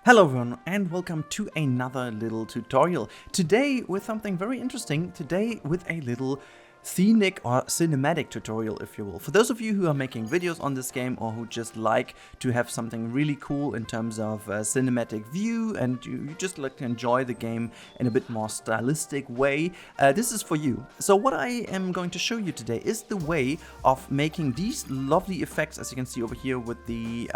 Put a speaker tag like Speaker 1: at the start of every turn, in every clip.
Speaker 1: Hello everyone and welcome to another little tutorial. Today with something very interesting, today with a little scenic or cinematic tutorial, if you will. For those of you who are making videos on this game or who just like to have something really cool in terms of cinematic view and you just like to enjoy the game in a bit more stylistic way, this is for you. So what I am going to show you today is the way of making these lovely effects, as you can see over here with the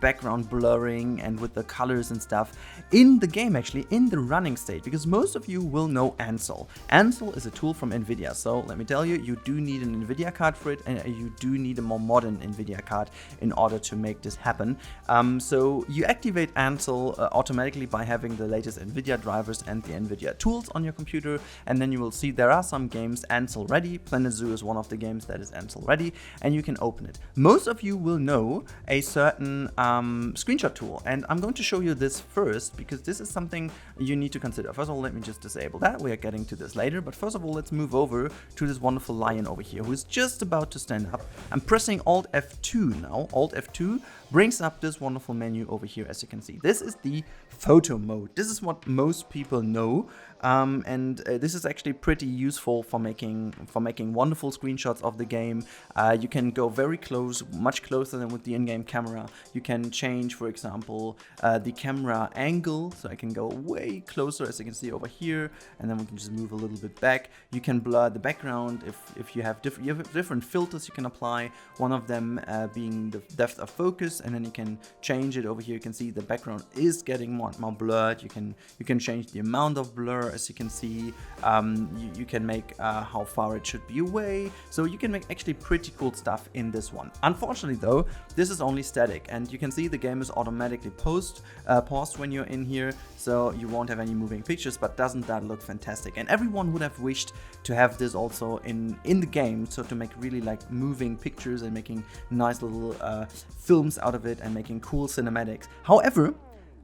Speaker 1: background blurring and with the colors and stuff in the game, actually in the running state, because most of you will know Ansel. Ansel is a tool from Nvidia, so let me tell you, you do need an Nvidia card for it, and you do need a more modern Nvidia card in order to make this happen. So you activate Ansel automatically by having the latest Nvidia drivers and the Nvidia tools on your computer, and then you will see there are some games Ansel ready. Planet Zoo is one of the games that is Ansel ready, and you can open it. Most of you will know a certain screenshot tool, and I'm going to show you this first because this is something you need to consider. First of all, let me just disable that. We are getting to this later, but first of all, let's move over to this wonderful lion over here who is just about to stand up. I'm pressing Alt F2 now. Alt F2 brings up this wonderful menu over here, as you can see. This is the photo mode. This is what most people know, and this is actually pretty useful for making wonderful screenshots of the game. You can go very close, much closer than with the in-game camera. You can change, for example, the camera angle, so I can go way closer, as you can see over here, and then we can just move a little bit back. You can blur the background if you have different filters you can apply. One of them being the depth of focus, and then you can change it over here. You can see the background is getting more blurred. You can change the amount of blur, as you can see. You can make how far it should be away. So you can make actually pretty cool stuff in this one. Unfortunately though, this is only static, and you can see the game is automatically paused when you're in here, so you won't have any moving pictures. But doesn't that look fantastic? And everyone would have wished to have this also in the game, so to make really like moving pictures and making nice little films out of it and making cool cinematics. However,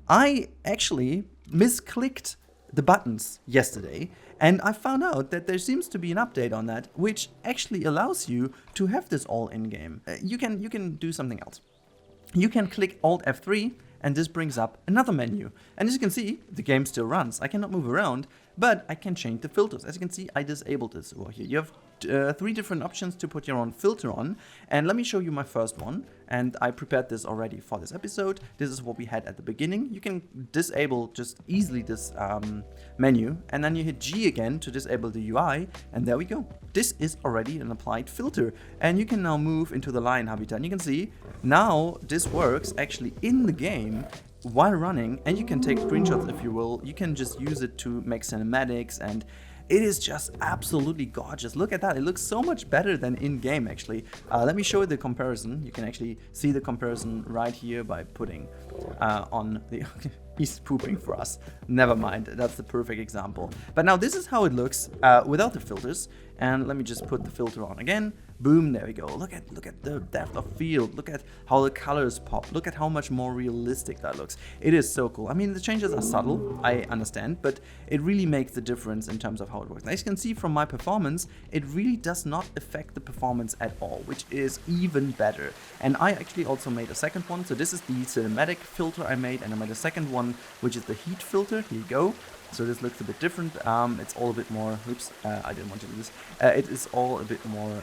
Speaker 1: I actually misclicked the buttons yesterday, and I found out that there seems to be an update on that which actually allows you to have this all in-game. You can do something else. You can click Alt F3 and this brings up another menu. And as you can see, the game still runs. I cannot move around, but I can change the filters. As you can see, I disabled this over here. You have 3 different options to put your own filter on. And let me show you my first one. And I prepared this already for this episode. This is what we had at the beginning. You can disable just easily this menu. And then you hit G again to disable the UI. And there we go. This is already an applied filter. And you can now move into the lion habitat. And you can see now this works actually in the game while running, and you can take screenshots if you will. You can just use it to make cinematics, and it is just absolutely gorgeous. Look at that. It looks so much better than in-game, actually. Let me show you the comparison. You can actually see the comparison right here by putting on the... He's pooping for us. Never mind. That's the perfect example. But now this is how it looks without the filters. And let me just put the filter on again. Boom, there we go. Look at the depth of field. Look at how the colors pop. Look at how much more realistic that looks. It is so cool. I mean, the changes are subtle, I understand, but it really makes the difference in terms of how it works. Now, as you can see from my performance, it really does not affect the performance at all, which is even better. And I actually also made a second one. So this is the cinematic filter I made, and I made a second one, which is the heat filter. Here you go. So this looks a bit different. It's all a bit more, oops, I didn't want to do this. It is all a bit more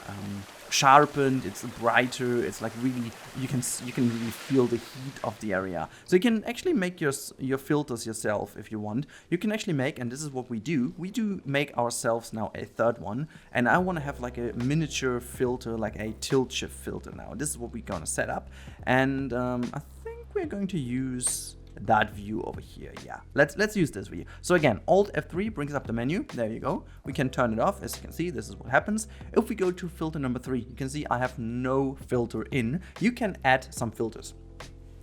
Speaker 1: sharpened, it's brighter, it's like really, you can really feel the heat of the area. So you can actually make your filters yourself if you want. You can actually make, and this is what we do make ourselves now a third one. And I want to have like a miniature filter, like a tilt shift filter now. This is what we're gonna set up. And I think we're going to use that view over here. Yeah, let's use this view. So again, Alt F3 brings up the menu. There you go. We can turn it off. As you can see, this is what happens. If we go to filter number 3, you can see I have no filter in. You can add some filters.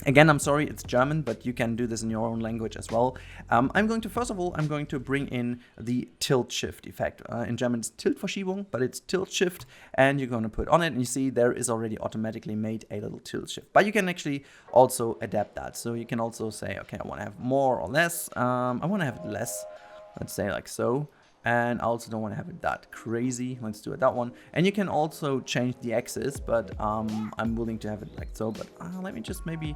Speaker 1: Again, I'm sorry, it's German, but you can do this in your own language as well. First of all, I'm going to bring in the tilt shift effect. In German, it's Tiltverschiebung, but it's tilt shift, and you're going to put on it, and you see there is already automatically made a little tilt shift. But you can actually also adapt that. So you can also say, okay, I want to have more or less. I want to have less, let's say like so. And I also don't want to have it that crazy. Let's do it that one. And you can also change the axis, but I'm willing to have it like so. But let me just maybe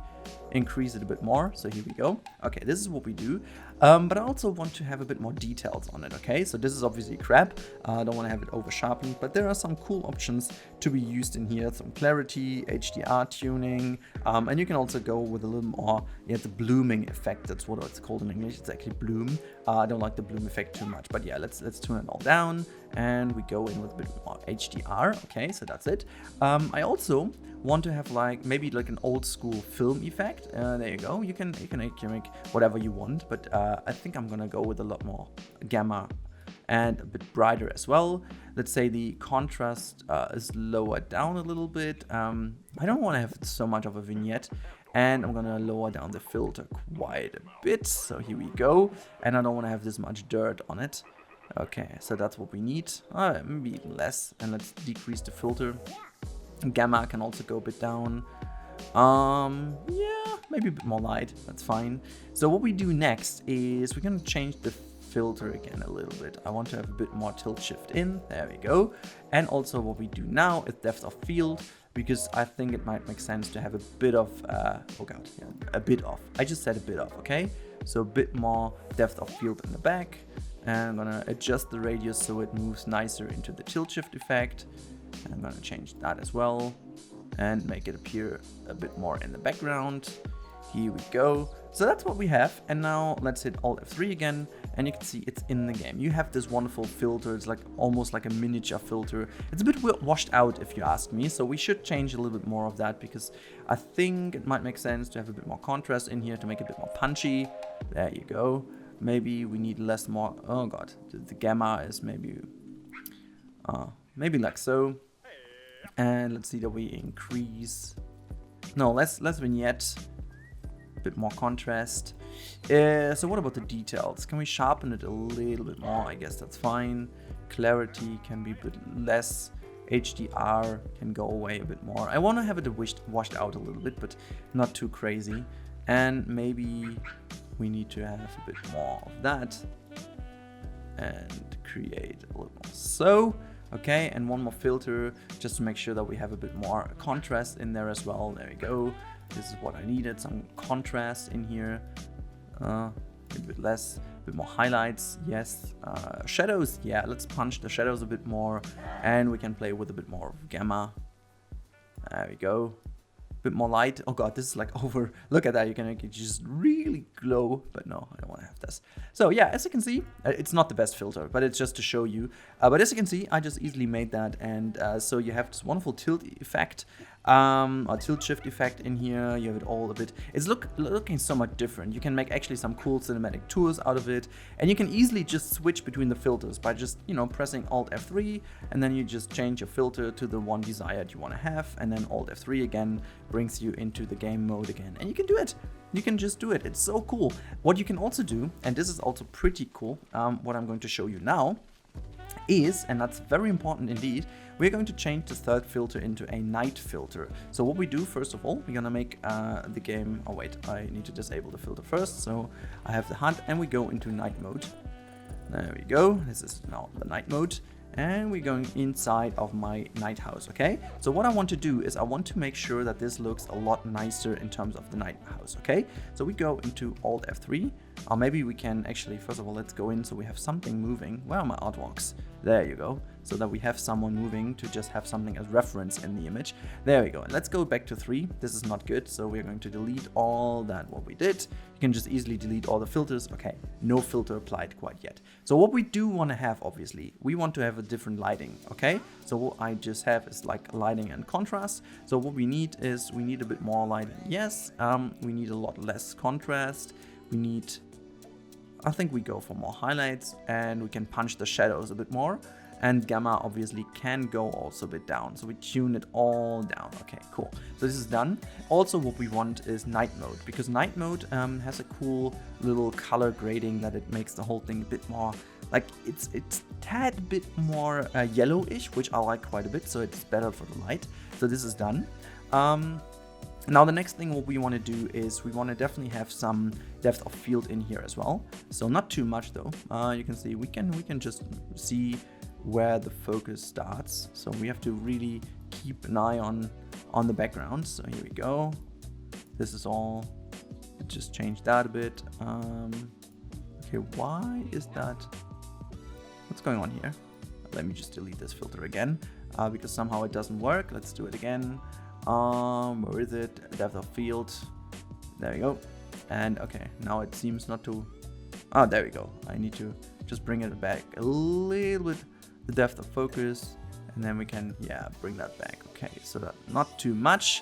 Speaker 1: increase it a bit more. So here we go. Okay, this is what we do. But I also want to have a bit more details on it, okay? So this is obviously crap. I don't want to have it over sharpened, but there are some cool options to be used in here. Some clarity, HDR tuning, and you can also go with a little more, yeah, the blooming effect. That's what it's called in English. It's actually bloom. I don't like the bloom effect too much, but yeah, let's tune it all down, and we go in with a bit more HDR. Okay, so that's it. I also want to have like maybe like an old school film effect. There you go. You can make whatever you want, but I think I'm gonna go with a lot more gamma and a bit brighter as well. Let's say the contrast is lowered down a little bit. I don't want to have so much of a vignette, and I'm gonna lower down the filter quite a bit. So here we go, and I don't want to have this much dirt on it. Okay, so that's what we need. Maybe even less, and let's decrease the filter. Gamma can also go a bit down. Yeah, maybe a bit more light. That's fine. So what we do next is we're gonna change the filter again a little bit. I want to have a bit more tilt shift in. There we go. And also what we do now is depth of field, because I think it might make sense to have a bit of oh god, yeah, a bit of. I just said a bit of, okay? So a bit more depth of field in the back. And I'm gonna adjust the radius so it moves nicer into the tilt shift effect. I'm gonna change that as well and make it appear a bit more in the background. Here we go. So that's what we have. And now let's hit Alt F3 again, and you can see it's in the game. You have this wonderful filter. It's like almost like a miniature filter. It's a bit washed out if you ask me. So we should change a little bit more of that, because I think it might make sense to have a bit more contrast in here to make it a bit more punchy. There you go. Maybe we need less more. Oh god, the gamma is maybe like so. And let's see that we increase. No, less vignette. A bit more contrast. So what about the details? Can we sharpen it a little bit more? I guess that's fine. Clarity can be a bit less. HDR can go away a bit more. I want to have it washed out a little bit, but not too crazy. And maybe we need to have a bit more of that. And create a little more. So. Okay, and one more filter just to make sure that we have a bit more contrast in there as well. There we go. This is what I needed, some contrast in here. A bit less, a bit more highlights, yes. Shadows, yeah, let's punch the shadows a bit more, and we can play with a bit more of gamma. There we go. Bit more light. Oh god, this is like over. Look at that, you can make it just really glow, but no, I don't want to have this. So yeah, as you can see, it's not the best filter, but it's just to show you. But as you can see, I just easily made that, and so you have this wonderful tilt effect, or tilt shift effect in here. You have it all a bit. It's looking so much different. You can make actually some cool cinematic tours out of it, and you can easily just switch between the filters by just, you know, pressing Alt F3, and then you just change your filter to the one desired you want to have, and then Alt F3 again brings you into the game mode again, and you can do it. You can just do it. It's so cool. What you can also do, and this is also pretty cool, what I'm going to show you now is, and that's very important indeed, we're going to change the third filter into a night filter. So what we do, first of all, we're gonna make the game, oh wait, I need to disable the filter first. So I have the HUD, and we go into night mode. There we go. This is now the night mode. And we're going inside of my night house, okay? So what I want to do is I want to make sure that this looks a lot nicer in terms of the night house, okay? So we go into Alt F3, or maybe we can actually, first of all, let's go in so we have something moving. Where are my artworks? There you go. So that we have someone moving to just have something as reference in the image. There we go. And let's go back to 3. This is not good, so we're going to delete all that what we did. You can just easily delete all the filters. Okay, no filter applied quite yet. So what we do want to have, obviously, we want to have a different lighting, okay? So what I just have is like lighting and contrast. So what we need is, we need a bit more lighting. Yes, we need a lot less contrast. We need, I think we go for more highlights, and we can punch the shadows a bit more. And gamma obviously can go also a bit down. So we tune it all down. Okay, cool. So this is done. Also what we want is night mode, because night mode has a cool little color grading that it makes the whole thing a bit more, like it's tad bit more yellowish, which I like quite a bit. So it's better for the light. So this is done. Now the next thing what we want to do is we want to definitely have some depth of field in here as well. So not too much though. You can see we can just see where the focus starts. So we have to really keep an eye on the background. So here we go. This is all. Let's just change that a bit. Okay, why is that? What's going on here? Let me just delete this filter again because somehow it doesn't work. Let's do it again. Where is it? Depth of field. There we go. And okay, now it seems not to. Oh, there we go. I need to just bring it back a little bit. The depth of focus, and then we can bring that back. Okay, so that not too much.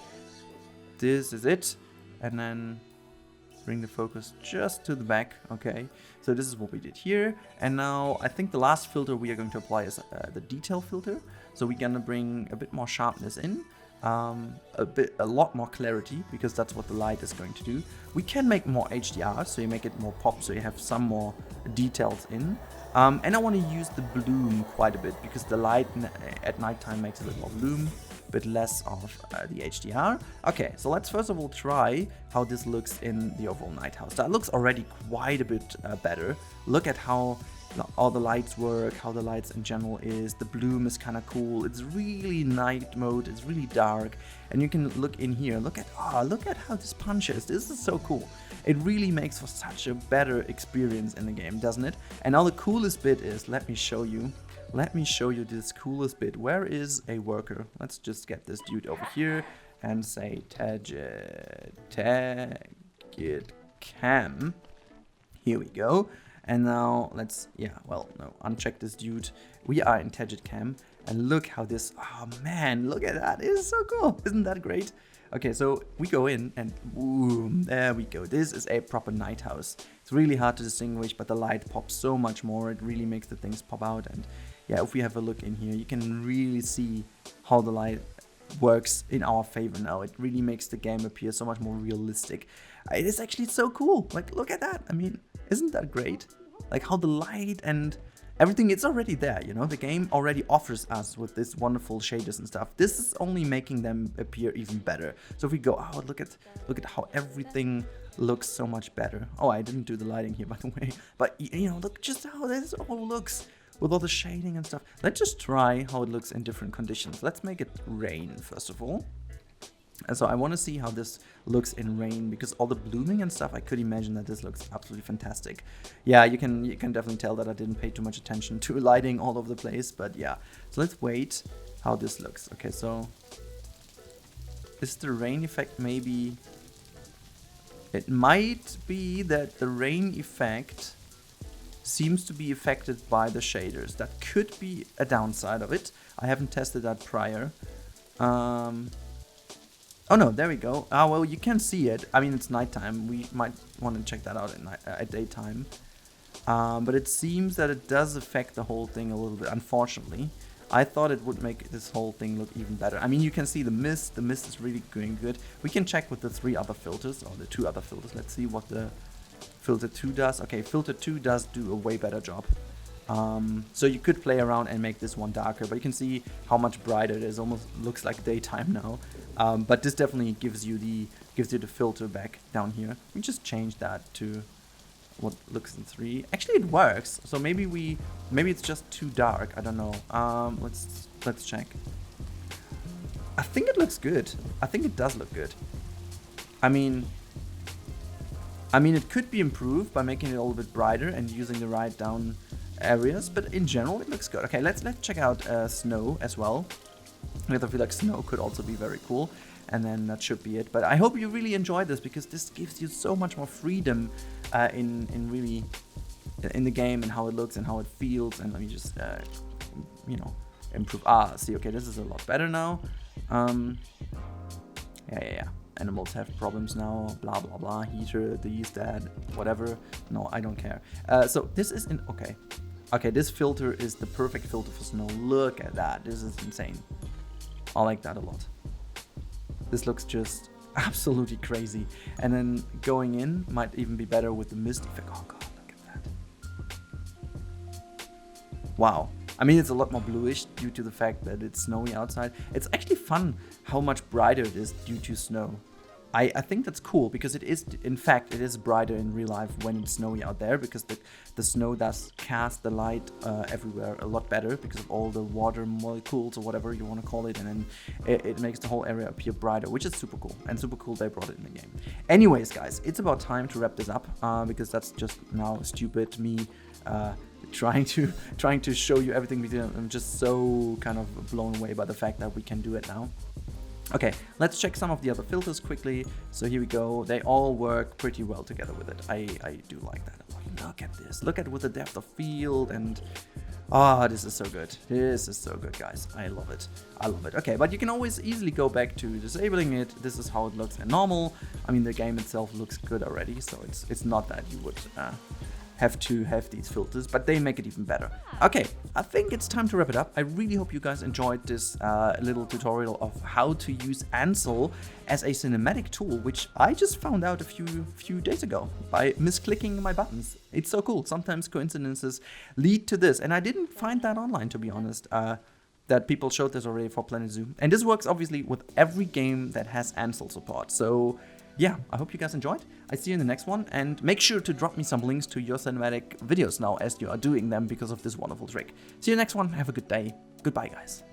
Speaker 1: This is it, and then bring the focus just to the back. Okay, so this is what we did here, and now I think the last filter we are going to apply is the detail filter. So we're gonna bring a bit more sharpness in, a lot more clarity, because that's what the light is going to do. We can make more HDR, so you make it more pop, so you have some more details in. And I want to use the bloom quite a bit, because the light at nighttime makes a bit more bloom, a bit less of the HDR. Okay, so let's first of all try how this looks in the overall night house. That looks already quite a bit better. Look at how all the lights work, how the lights in general is. The bloom is kind of cool. It's really night mode. It's really dark, and you can look in here. Look at how this punches. This is so cool. It really makes for such a better experience in the game, doesn't it? And now the coolest bit is, let me show you this coolest bit. Where is a worker? Let's just get this dude over here and say tag it cam. Here we go. And now let's, uncheck this dude. We are in Tagit Cam, and look how this, oh man, look at that. It is so cool. Isn't that great? Okay, so we go in and boom, there we go. This is a proper night house. It's really hard to distinguish, but the light pops so much more. It really makes the things pop out. And yeah, if we have a look in here, you can really see how the light works in our favor now. It really makes the game appear so much more realistic. It is actually so cool. Like, look at that. I mean, isn't that great? Like how the light and everything, it's already there, you know? The game already offers us with this wonderful shaders and stuff. This is only making them appear even better. So if we go out, look at how everything looks so much better. Oh, I didn't do the lighting here, by the way. But, you know, look just how this all looks with all the shading and stuff. Let's just try how it looks in different conditions. Let's make it rain, first of all. And so I want to see how this looks in rain, because all the blooming and stuff, I could imagine that this looks absolutely fantastic. Yeah, you can definitely tell that I didn't pay too much attention to lighting all over the place, but yeah. So let's wait how this looks. Okay, so is the rain effect maybe... It might be that the rain effect seems to be affected by the shaders. That could be a downside of it. I haven't tested that prior. Oh no, there we go. Ah, well, you can see it. I mean, it's nighttime. We might want to check that out at daytime. But it seems that it does affect the whole thing a little bit, unfortunately. I thought it would make this whole thing look even better. I mean, you can see the mist. The mist is really going good. We can check with the 3 other filters, or the 2 other filters. Let's see what the filter 2 does. Okay, filter 2 does do a way better job. So you could play around and make this one darker, but you can see how much brighter it is. Almost looks like daytime now. But this definitely gives you the filter back down here. We just change that to what looks in 3. Actually, it works. So maybe it's just too dark. I don't know. Let's check. I think it looks good. I think it does look good. I mean, it could be improved by making it a little bit brighter and using the right down areas, but in general it looks good. Okay, let's check out snow as well. I feel like snow could also be very cool, and then that should be it. But I hope you really enjoyed this, because this gives you so much more freedom in the game, and how it looks and how it feels. And let me just improve. See, okay, this is a lot better now. Yeah. Animals have problems now, blah blah blah, heater, these, that, whatever. No, I don't care. So this is okay, this filter is the perfect filter for snow. Look at that. This is insane. I like that a lot. This looks just absolutely crazy. And then going in might even be better with the mist effect. Oh god, look at that. Wow. I mean, it's a lot more bluish due to the fact that it's snowy outside. It's actually fun how much brighter it is due to snow. I think that's cool because it is, in fact, it is brighter in real life when it's snowy out there, because the snow does cast the light everywhere a lot better because of all the water molecules or whatever you want to call it, and then it makes the whole area appear brighter, which is super cool, and super cool they brought it in the game. Anyways, guys, it's about time to wrap this up because that's just now stupid me trying to show you everything we do. I'm just so kind of blown away by the fact that we can do it now. Okay, let's check some of the other filters quickly. So here we go. They all work pretty well together with it. I do like that a lot. Look at this. Look at with the depth of field and... Ah, this is so good. This is so good, guys. I love it. I love it. Okay, but you can always easily go back to disabling it. This is how it looks in normal. I mean, the game itself looks good already, so it's not that you would have to have these filters, but they make it even better. Okay, I think it's time to wrap it up. I really hope you guys enjoyed this little tutorial of how to use Ansel as a cinematic tool, which I just found out a few days ago by misclicking my buttons. It's so cool. Sometimes coincidences lead to this, and I didn't find that online, to be honest. That people showed this already for Planet Zoo. And this works obviously with every game that has Ansel support. So yeah, I hope you guys enjoyed. I see you in the next one, and make sure to drop me some links to your cinematic videos now as you are doing them because of this wonderful trick. See you next one. Have a good day. Goodbye, guys.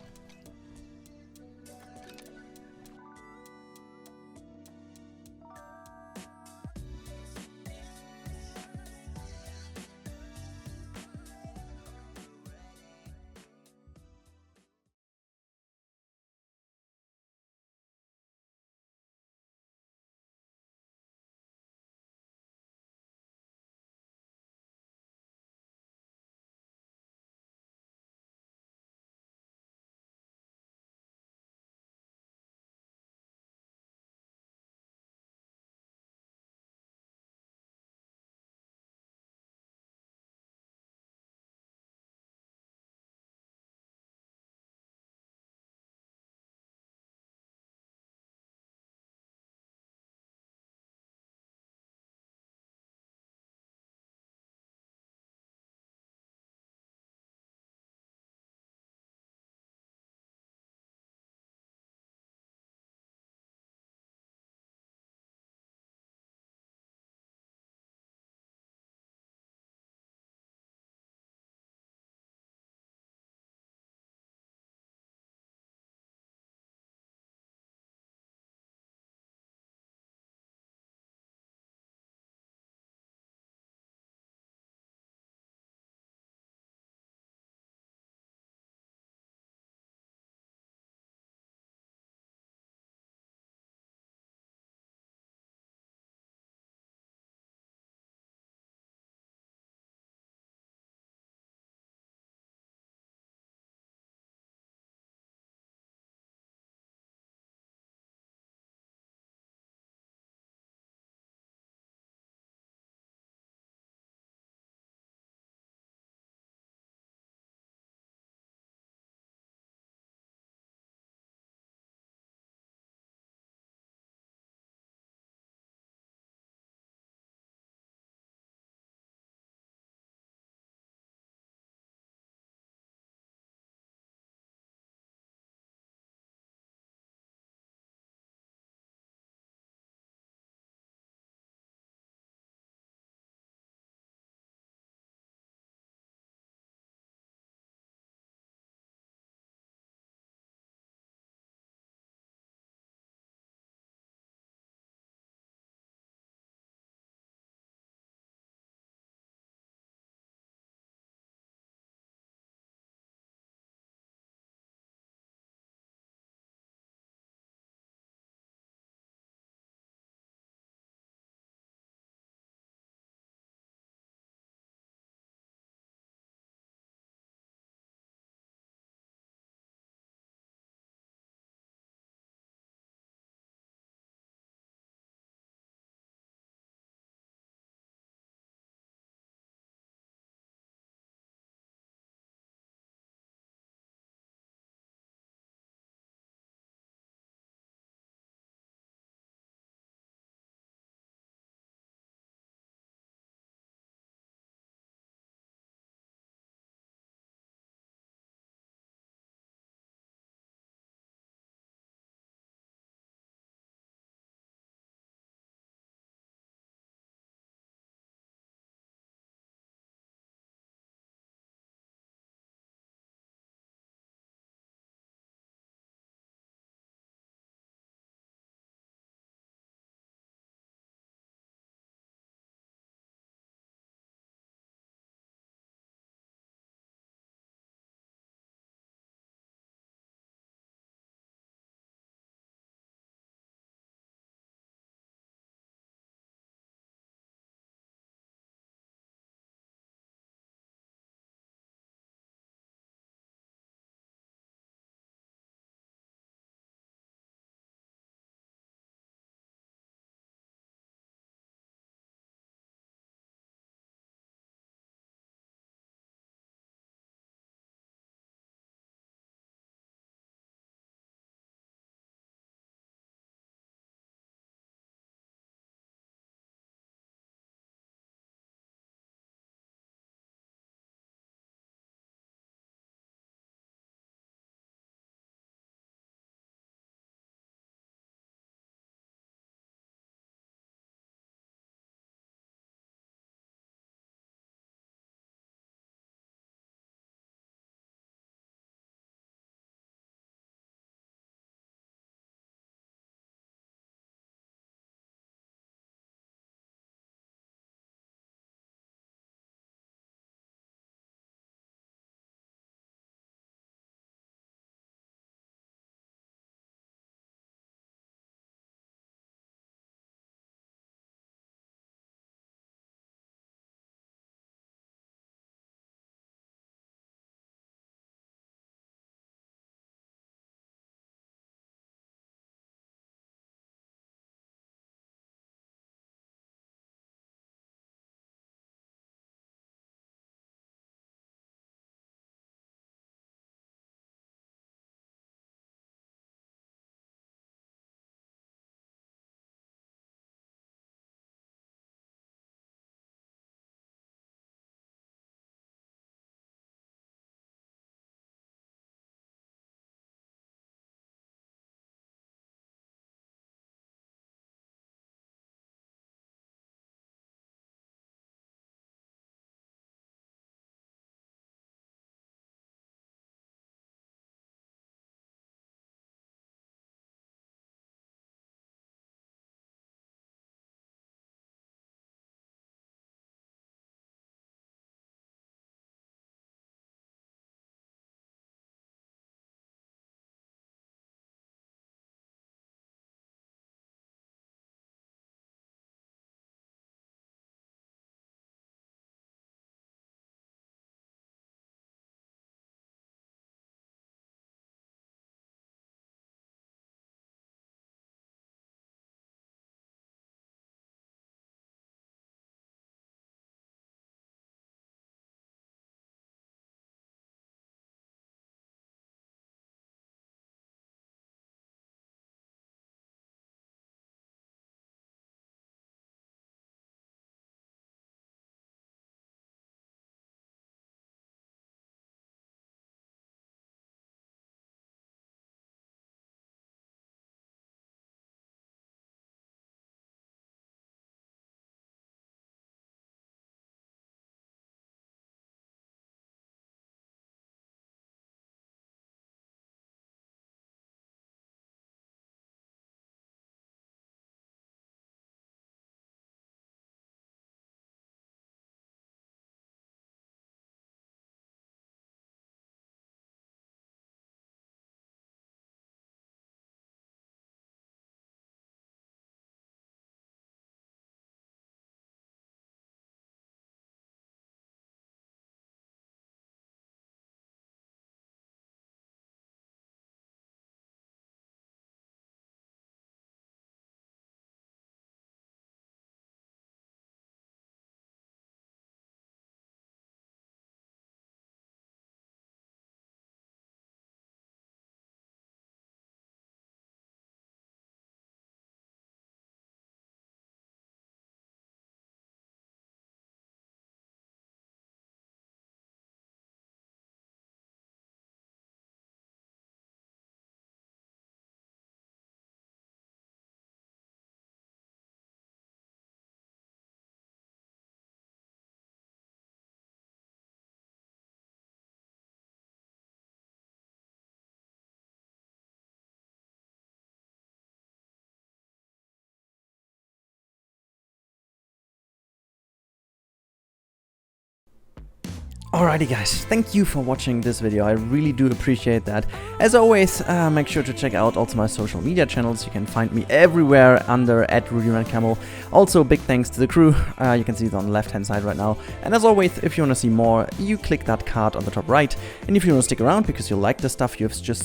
Speaker 1: Alrighty guys, thank you for watching this video, I really do appreciate that. As always, make sure to check out also my social media channels. You can find me everywhere under @Rennkamel. Also big thanks to the crew, you can see it on the left hand side right now. And as always, if you want to see more, you click that card on the top right. And if you want to stick around because you like the stuff you just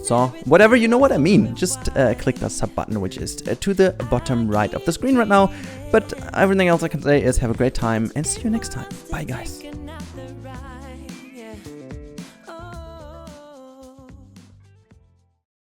Speaker 1: saw, whatever, you know what I mean, just click that sub button which is to the bottom right of the screen right now. But everything else I can say is have a great time and see you next time. Bye guys.